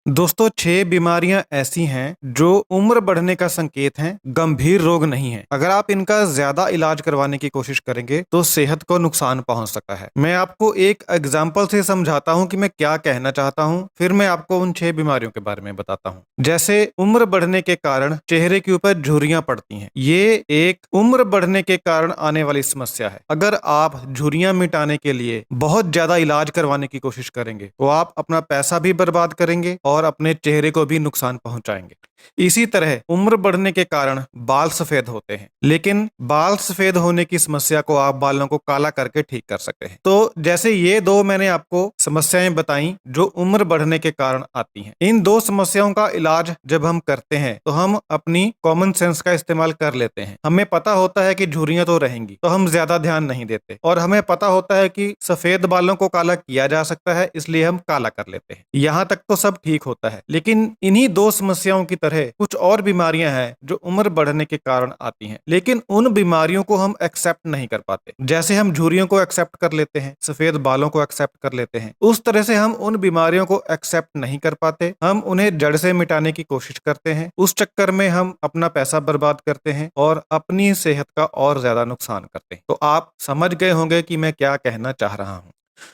दोस्तों 6 बीमारियां ऐसी हैं जो उम्र बढ़ने का संकेत हैं, गंभीर रोग नहीं है। अगर आप इनका ज्यादा इलाज करवाने की कोशिश करेंगे तो सेहत को नुकसान पहुंच सकता है। मैं आपको एक एग्जाम्पल से समझाता हूं कि मैं क्या कहना चाहता हूं, फिर मैं आपको उन 6 बीमारियों के बारे में बताता हूं। जैसे उम्र बढ़ने के कारण चेहरे के ऊपर झुर्रियां पड़ती हैं, ये एक उम्र बढ़ने के कारण आने वाली समस्या है। अगर आप झुर्रियां मिटाने के लिए बहुत ज्यादा इलाज करवाने की कोशिश करेंगे तो आप अपना पैसा भी बर्बाद करेंगे और अपने चेहरे को भी नुकसान पहुंचाएंगे। इसी तरह उम्र बढ़ने के कारण बाल सफेद होते हैं, लेकिन बाल सफेद होने की समस्या को आप बालों को काला करके ठीक कर सकते हैं। तो जैसे ये दो मैंने आपको समस्याएं बताई जो उम्र बढ़ने के कारण आती हैं। इन दो समस्याओं का इलाज जब हम करते हैं तो हम अपनी कॉमन सेंस का इस्तेमाल कर लेते हैं। हमें पता होता है कि झुर्रियां तो रहेंगी, तो हम ज्यादा ध्यान नहीं देते, और हमें पता होता है कि सफेद बालों को काला किया जा सकता है, इसलिए हम काला कर लेते हैं। यहाँ तक तो सब ठीक होता है, लेकिन इन्हीं दो समस्याओं की तरह कुछ और बीमारियां हैं जो उम्र बढ़ने के कारण आती हैं, लेकिन उन बीमारियों को हम एक्सेप्ट नहीं कर पाते। जैसे हम झुर्रियों को एक्सेप्ट कर लेते हैं, सफेद बालों को एक्सेप्ट कर लेते हैं, उस तरह से हम उन बीमारियों को एक्सेप्ट नहीं कर पाते। हम उन्हें जड़ से मिटाने की कोशिश करते हैं, उस चक्कर में हम अपना पैसा बर्बाद करते हैं और अपनी सेहत का और ज्यादा नुकसान करते हैं। तो आप समझ गए होंगे कि मैं क्या कहना चाह रहा हूं।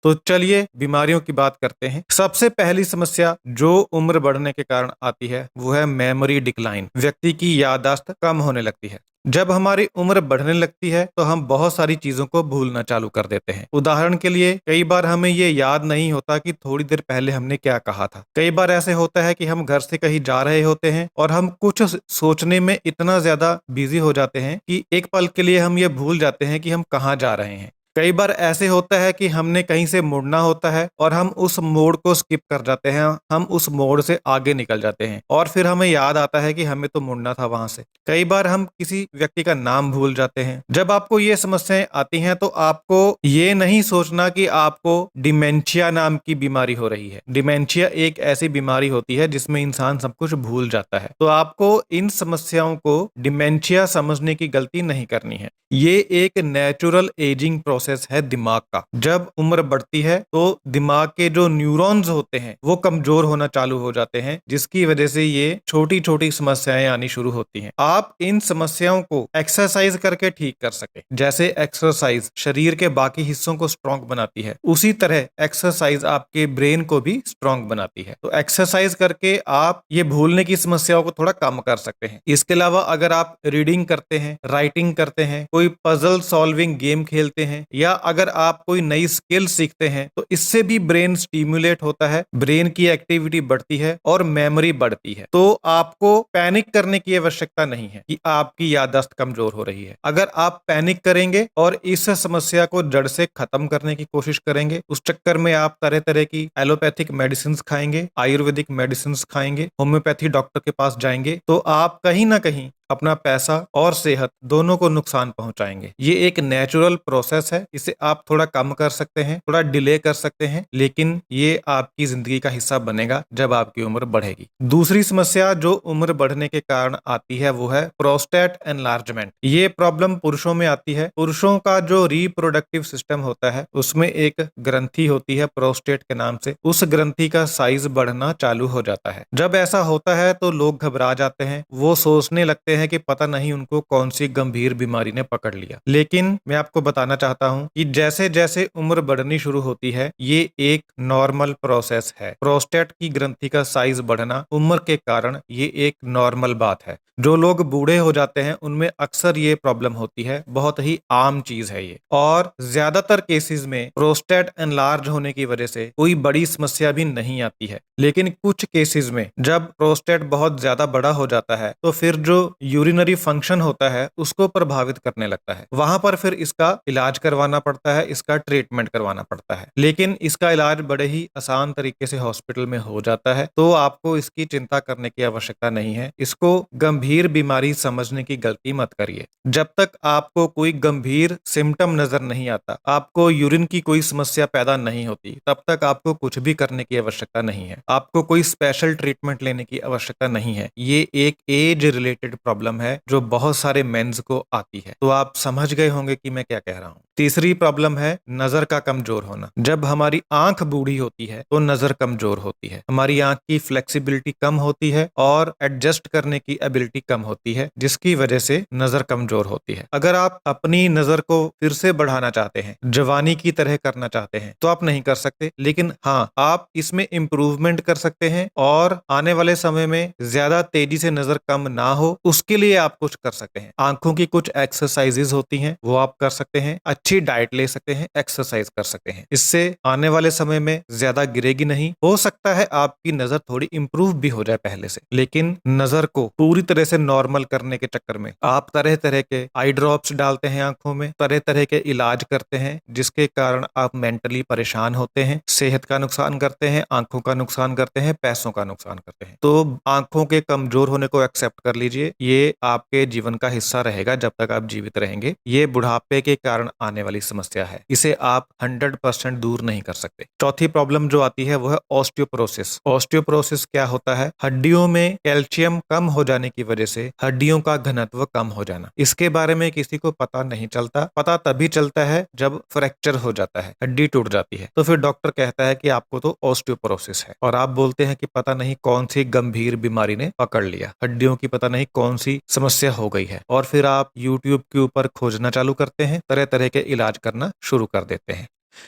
तो चलिए बीमारियों की बात करते हैं। सबसे पहली समस्या जो उम्र बढ़ने के कारण आती है वो है मेमोरी डिक्लाइन। व्यक्ति की याददाश्त कम होने लगती है। जब हमारी उम्र बढ़ने लगती है तो हम बहुत सारी चीजों को भूलना चालू कर देते हैं। उदाहरण के लिए कई बार हमें ये याद नहीं होता कि थोड़ी देर पहले हमने क्या कहा था। कई बार ऐसे होता है कि हम घर से कहीं जा रहे होते हैं और हम कुछ सोचने में इतना ज्यादा बिजी हो जाते हैं कि एक पल के लिए हम ये भूल जाते हैं कि हम कहाँ जा रहे हैं। कई बार ऐसे होता है कि हमने कहीं से मुड़ना होता है और हम उस मोड़ को स्किप कर जाते हैं, हम उस मोड़ से आगे निकल जाते हैं और फिर हमें याद आता है कि हमें तो मुड़ना था वहां से। कई बार हम किसी व्यक्ति का नाम भूल जाते हैं। जब आपको ये समस्याएं आती हैं तो आपको ये नहीं सोचना कि आपको डिमेंशिया नाम की बीमारी हो रही है। डिमेंशिया एक ऐसी बीमारी होती है जिसमें इंसान सब कुछ भूल जाता है। तो आपको इन समस्याओं को डिमेंशिया समझने की गलती नहीं करनी है। ये एक नेचुरल एजिंग प्रोसेस है दिमाग का। जब उम्र बढ़ती है तो दिमाग के जो न्यूरॉन्स होते हैं वो कमजोर होना चालू हो जाते हैं, जिसकी वजह से ये छोटी छोटी समस्याएं आनी शुरू होती हैं। आप इन समस्याओं को एक्सरसाइज करके ठीक कर सके। जैसे एक्सरसाइज शरीर के बाकी हिस्सों को स्ट्रॉन्ग बनाती है, उसी तरह एक्सरसाइज आपके ब्रेन को भी स्ट्रॉन्ग बनाती है। तो एक्सरसाइज करके आप ये भूलने की समस्याओं को थोड़ा कम कर सकते हैं। इसके अलावा अगर आप रीडिंग करते हैं, राइटिंग करते हैं, कोई पजल सॉल्विंग गेम खेलते हैं, या अगर आप कोई नई स्किल सीखते हैं, तो इससे भी ब्रेन स्टिमुलेट होता है, ब्रेन की एक्टिविटी बढ़ती है और मेमोरी बढ़ती है। तो आपको पैनिक करने की आवश्यकता नहीं है कि आपकी याददाश्त कमजोर हो रही है। अगर आप पैनिक करेंगे और इस समस्या को जड़ से खत्म करने की कोशिश करेंगे, उस चक्कर में आप तरह तरह की एलोपैथिक मेडिसिन खाएंगे, आयुर्वेदिक मेडिसिन खाएंगे, होम्योपैथी डॉक्टर के पास जाएंगे, तो आप कहीं ना कहीं अपना पैसा और सेहत दोनों को नुकसान पहुंचाएंगे। ये एक नेचुरल प्रोसेस है, इसे आप थोड़ा कम कर सकते हैं, थोड़ा डिले कर सकते हैं, लेकिन ये आपकी जिंदगी का हिस्सा बनेगा जब आपकी उम्र बढ़ेगी। दूसरी समस्या जो उम्र बढ़ने के कारण आती है वो है प्रोस्टेट एनलार्जमेंट। ये प्रॉब्लम पुरुषों में आती है। पुरुषों का जो रिप्रोडक्टिव सिस्टम होता है उसमें एक ग्रंथि होती है प्रोस्टेट के नाम से। उस ग्रंथि का साइज बढ़ना चालू हो जाता है। जब ऐसा होता है तो लोग घबरा जाते हैं, वो सोचने लगते हैं कि पता नहीं उनको कौन सी गंभीर बीमारी ने पकड़ लिया। लेकिन मैं आपको बताना चाहता हूं कि जैसे जैसे उम्र बढ़नी शुरू होती है ये एक नॉर्मल प्रोसेस है। प्रोस्टेट की ग्रंथि का साइज बढ़ना उम्र के कारण ये एक नॉर्मल बात है। जो लोग बूढ़े हो जाते हैं उनमें अक्सर ये प्रॉब्लम होती है, बहुत ही आम चीज है ये। और ज्यादातर केसेस में प्रोस्टेट एनलार्ज होने की वजह से कोई बड़ी समस्या भी नहीं आती है। लेकिन कुछ केसेस में जब प्रोस्टेट बहुत ज्यादा बड़ा हो जाता है तो फिर जो यूरिनरी फंक्शन होता है उसको प्रभावित करने लगता है। वहां पर फिर इसका इलाज करवाना पड़ता है, इसका ट्रीटमेंट करवाना पड़ता है। लेकिन इसका इलाज बड़े ही आसान तरीके से हॉस्पिटल में हो जाता है, तो आपको इसकी चिंता करने की आवश्यकता नहीं है। इसको गंभीर बीमारी समझने की गलती मत करिए। जब तक आपको कोई गंभीर सिम्टम नजर नहीं आता, आपको यूरिन की कोई समस्या पैदा नहीं होती, तब तक आपको कुछ भी करने की आवश्यकता नहीं है। आपको कोई स्पेशल ट्रीटमेंट लेने की आवश्यकता नहीं है। ये एक एज रिलेटेड प्रॉब्लम प्रॉब्लम है जो बहुत सारे मेंस को आती है। तो आप समझ गए होंगे कि मैं क्या कह रहा हूँ। तीसरी प्रॉब्लम है नजर का कमजोर होना। जब हमारी आंख बूढ़ी होती है तो नजर कमजोर होती है, हमारी आंख की फ्लेक्सिबिलिटी कम होती है और एडजस्ट करने की एबिलिटी कम होती है, जिसकी वजह से नजर कमजोर होती है। अगर आप अपनी नजर को फिर से बढ़ाना चाहते हैं, जवानी की तरह करना चाहते हैं, तो आप नहीं कर सकते, लेकिन हाँ, आप इसमें इम्प्रूवमेंट कर सकते हैं और आने वाले समय में ज्यादा तेजी से नजर कम ना हो उसके लिए आप कुछ कर सकते हैं। आंखों की कुछ एक्सरसाइजेज होती हैं, वो आप कर सकते हैं। अच्छी डाइट ले सकते हैं, एक्सरसाइज कर सकते हैं। इससे आने वाले समय में ज्यादा गिरेगी नहीं। हो सकता है आपकी नजर थोड़ी इंप्रूव भी हो जाए पहले से, लेकिन नजर को पूरी तरह से नॉर्मल करने के चक्कर में आप तरह तरह के आई ड्रॉप्स डालते हैं आंखों में, तरह तरह के इलाज करते हैं, जिसके कारण आप मेंटली परेशान होते हैं, सेहत का नुकसान करते हैं, आंखों का नुकसान करते हैं, पैसों का नुकसान करते हैं। तो आंखों के कमजोर होने को एक्सेप्ट कर लीजिए, ये आपके जीवन का हिस्सा रहेगा जब तक आप जीवित रहेंगे। ये बुढ़ापे के कारण आने वाली समस्या है, इसे आप 100% दूर नहीं कर सकते। चौथी प्रॉब्लम जो आती है वो है ऑस्टियोपोरोसिस। ऑस्टियोपोरोसिस क्या होता है? हड्डियों में कैल्शियम कम हो जाने की वजह से हड्डियों का घनत्व कम हो जाना। इसके बारे में किसी को पता नहीं चलता, पता तभी चलता है जब फ्रैक्चर हो जाता है, हड्डी टूट जाती है, तो फिर डॉक्टर कहता है कि आपको तो ऑस्टियोपोरोसिस है, और आप बोलते हैं कि पता नहीं कौन सी गंभीर बीमारी ने पकड़ लिया, हड्डियों की पता नहीं कौन सी समस्या हो गई है, और फिर आप यूट्यूब के ऊपर खोजना चालू करते हैं, तरह तरह के इलाज करना शुरू कर देते हैं।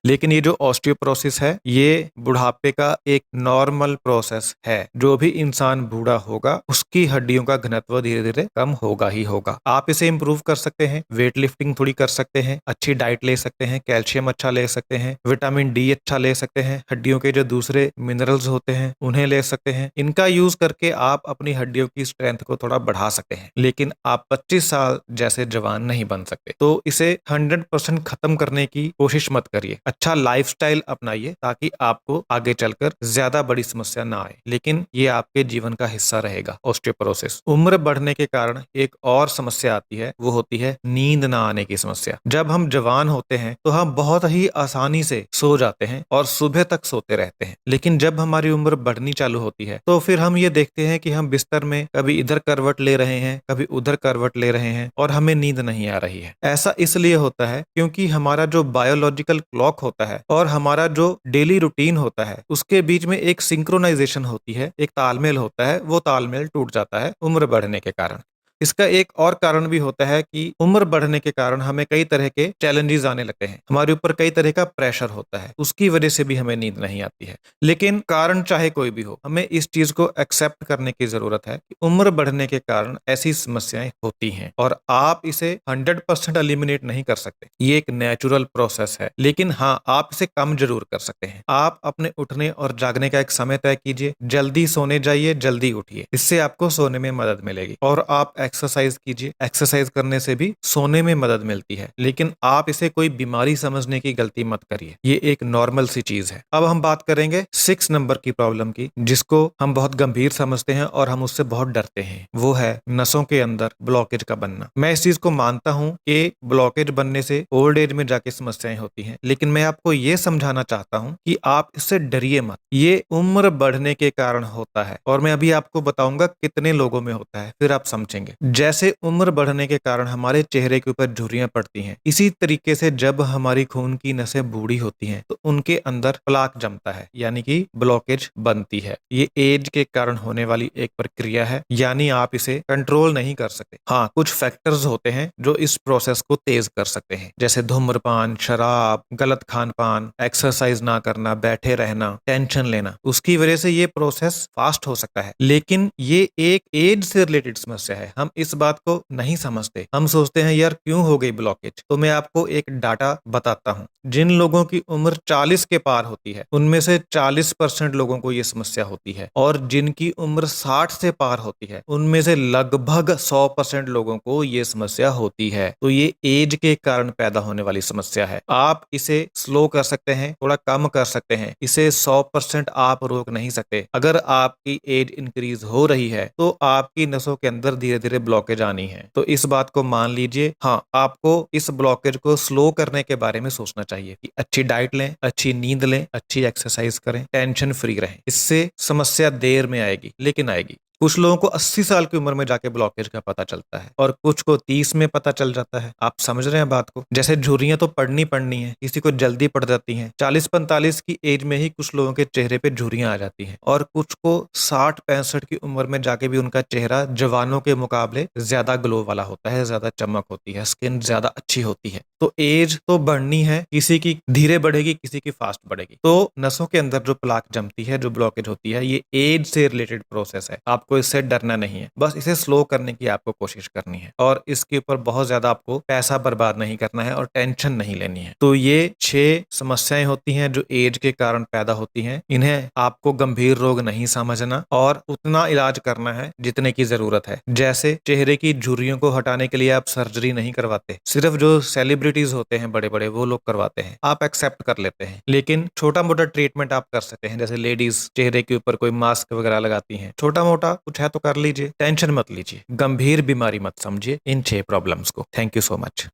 लेकिन ये जो ऑस्टियोपोरोसिस है, ये बुढ़ापे का एक नॉर्मल प्रोसेस है। जो भी इंसान बूढ़ा होगा उसकी हड्डियों का घनत्व धीरे धीरे कम होगा ही होगा। आप इसे इंप्रूव कर सकते हैं, वेट लिफ्टिंग थोड़ी कर सकते हैं, अच्छी डाइट ले सकते हैं, कैल्शियम अच्छा ले सकते हैं, विटामिन डी अच्छा ले सकते हैं, हड्डियों के जो दूसरे मिनरल्स होते हैं उन्हें ले सकते हैं। इनका यूज करके आप अपनी हड्डियों की स्ट्रेंथ को थोड़ा बढ़ा सकते हैं, लेकिन आप 25 साल जैसे जवान नहीं बन सकते। तो इसे 100% खत्म करने की कोशिश मत करिए। अच्छा लाइफस्टाइल अपनाइए ताकि आपको आगे चलकर ज्यादा बड़ी समस्या ना आए, लेकिन ये आपके जीवन का हिस्सा रहेगा ऑस्टियोपोरोसिस। उम्र बढ़ने के कारण एक और समस्या आती है, वो होती है नींद ना आने की समस्या। जब हम जवान होते हैं तो हम बहुत ही आसानी से सो जाते हैं और सुबह तक सोते रहते हैं, लेकिन जब हमारी उम्र बढ़नी चालू होती है तो फिर हम ये देखते हैं कि हम बिस्तर में कभी इधर करवट ले रहे हैं, कभी उधर करवट ले रहे हैं और हमें नींद नहीं आ रही है। ऐसा इसलिए होता है क्योंकि हमारा जो बायोलॉजिकल क्लॉक होता है और हमारा जो डेली रूटीन होता है उसके बीच में एक सिंक्रोनाइजेशन होती है, एक तालमेल होता है, वो तालमेल टूट जाता है उम्र बढ़ने के कारण। इसका एक और कारण भी होता है कि उम्र बढ़ने के कारण हमें कई तरह के चैलेंजेस आने लगते हैं, हमारे ऊपर कई तरह का प्रेशर होता है, उसकी वजह से भी हमें नींद नहीं आती है। लेकिन कारण चाहे कोई भी हो, हमें इस चीज को एक्सेप्ट करने की जरूरत है कि उम्र बढ़ने के कारण ऐसी समस्याएं होती हैं और आप इसे 100% एलिमिनेट नहीं कर सकते। ये एक नेचुरल प्रोसेस है, लेकिन हाँ, आप इसे कम जरूर कर सकते हैं। आप अपने उठने और जागने का एक समय तय कीजिए, जल्दी सोने जाइए, जल्दी उठिए, इससे आपको सोने में मदद मिलेगी। और आप एक्सरसाइज कीजिए, एक्सरसाइज करने से भी सोने में मदद मिलती है, लेकिन आप इसे कोई बीमारी समझने की गलती मत करिए, ये एक नॉर्मल सी चीज है। अब हम बात करेंगे 6 नंबर की प्रॉब्लम की, जिसको हम बहुत गंभीर समझते हैं और हम उससे बहुत डरते हैं, वो है नसों के अंदर ब्लॉकेज का बनना। मैं इस चीज को मानता हूं कि ब्लॉकेज बनने से ओल्ड एज में जाके समस्याएं होती हैं, लेकिन मैं आपको ये समझाना चाहता हूं कि आप इससे डरिए मत, ये उम्र बढ़ने के कारण होता है और मैं अभी आपको बताऊंगा कितने लोगों में होता है, फिर आप समझेंगे। जैसे उम्र बढ़ने के कारण हमारे चेहरे के ऊपर झुर्रियां पड़ती हैं, इसी तरीके से जब हमारी खून की नसें बूढ़ी होती हैं तो उनके अंदर प्लाक जमता है, यानी कि ब्लॉकेज बनती है। ये एज के कारण होने वाली एक प्रक्रिया है, यानी आप इसे कंट्रोल नहीं कर सकते। हाँ, कुछ फैक्टर्स होते हैं जो इस प्रोसेस को तेज कर सकते हैं, जैसे धूम्रपान, शराब, गलत खान पान, एक्सरसाइज ना करना, बैठे रहना, टेंशन लेना, उसकी वजह से ये प्रोसेस फास्ट हो सकता है। लेकिन ये एक एज से रिलेटेड समस्या है, हम इस बात को नहीं समझते। हम सोचते हैं यार क्यों हो गई ब्लॉकेज। तो मैं आपको एक डाटा बताता हूं, जिन लोगों की उम्र 40 के पार होती है उनमें से 40% लोगों को यह समस्या होती है, और जिनकी उम्र 60 से पार होती है उनमें से लगभग 100% लोगों को यह समस्या होती है। तो ये एज के कारण पैदा होने वाली समस्या है। आप इसे स्लो कर सकते हैं, थोड़ा कम कर सकते हैं, इसे 100% आप रोक नहीं सकते। अगर आपकी एज इंक्रीज हो रही है तो आपकी नसों के अंदर धीरे धीरे ब्लॉकेज आनी है, तो इस बात को मान लीजिए। हाँ, आपको इस ब्लॉकेज को स्लो करने के बारे में सोचना चाहिए कि अच्छी डाइट लें, अच्छी नींद लें, अच्छी एक्सरसाइज करें, टेंशन फ्री रहें। इससे समस्या देर में आएगी लेकिन आएगी। कुछ लोगों को 80 साल की उम्र में जाके ब्लॉकेज का पता चलता है और कुछ को 30 में पता चल जाता है। आप समझ रहे हैं बात को? जैसे झुर्रियां तो पड़नी है, किसी को जल्दी पड़ जाती हैं। 40-45 की एज में ही कुछ लोगों के चेहरे पे झुर्रियां आ जाती हैं और कुछ को 60-65 की उम्र में जाके भी उनका चेहरा जवानों के मुकाबले ज्यादा ग्लो वाला होता है, ज्यादा चमक होती है, स्किन ज्यादा अच्छी होती है। तो एज तो बढ़नी है, किसी की धीरे बढ़ेगी, किसी की फास्ट बढ़ेगी। तो नसों के अंदर जो प्लाक जमती है, जो ब्लॉकेज होती है, ये एज से रिलेटेड प्रोसेस है। आपको इससे डरना नहीं है, बस इसे स्लो करने की आपको कोशिश करनी है और इसके ऊपर बहुत ज्यादा आपको पैसा बर्बाद नहीं करना है और टेंशन नहीं लेनी है। तो ये 6 समस्याएं होती हैं जो एज के कारण पैदा होती हैं। इन्हें आपको गंभीर रोग नहीं समझना और उतना इलाज करना है जितने की जरूरत है। जैसे चेहरे की झुर्रियों को हटाने के लिए आप सर्जरी नहीं करवाते, सिर्फ जो सेलिब्रिटीज होते हैं बड़े बड़े वो लोग करवाते हैं, आप एक्सेप्ट कर लेते हैं। लेकिन छोटा मोटा ट्रीटमेंट आप कर सकते हैं, जैसे लेडीज चेहरे के ऊपर कोई मास्क वगैरह लगाती हैं, छोटा मोटा कुछ है तो कर लीजिए, टेंशन मत लीजिए, गंभीर बीमारी मत समझिए इन 6 प्रॉब्लम्स को। Thank you so much.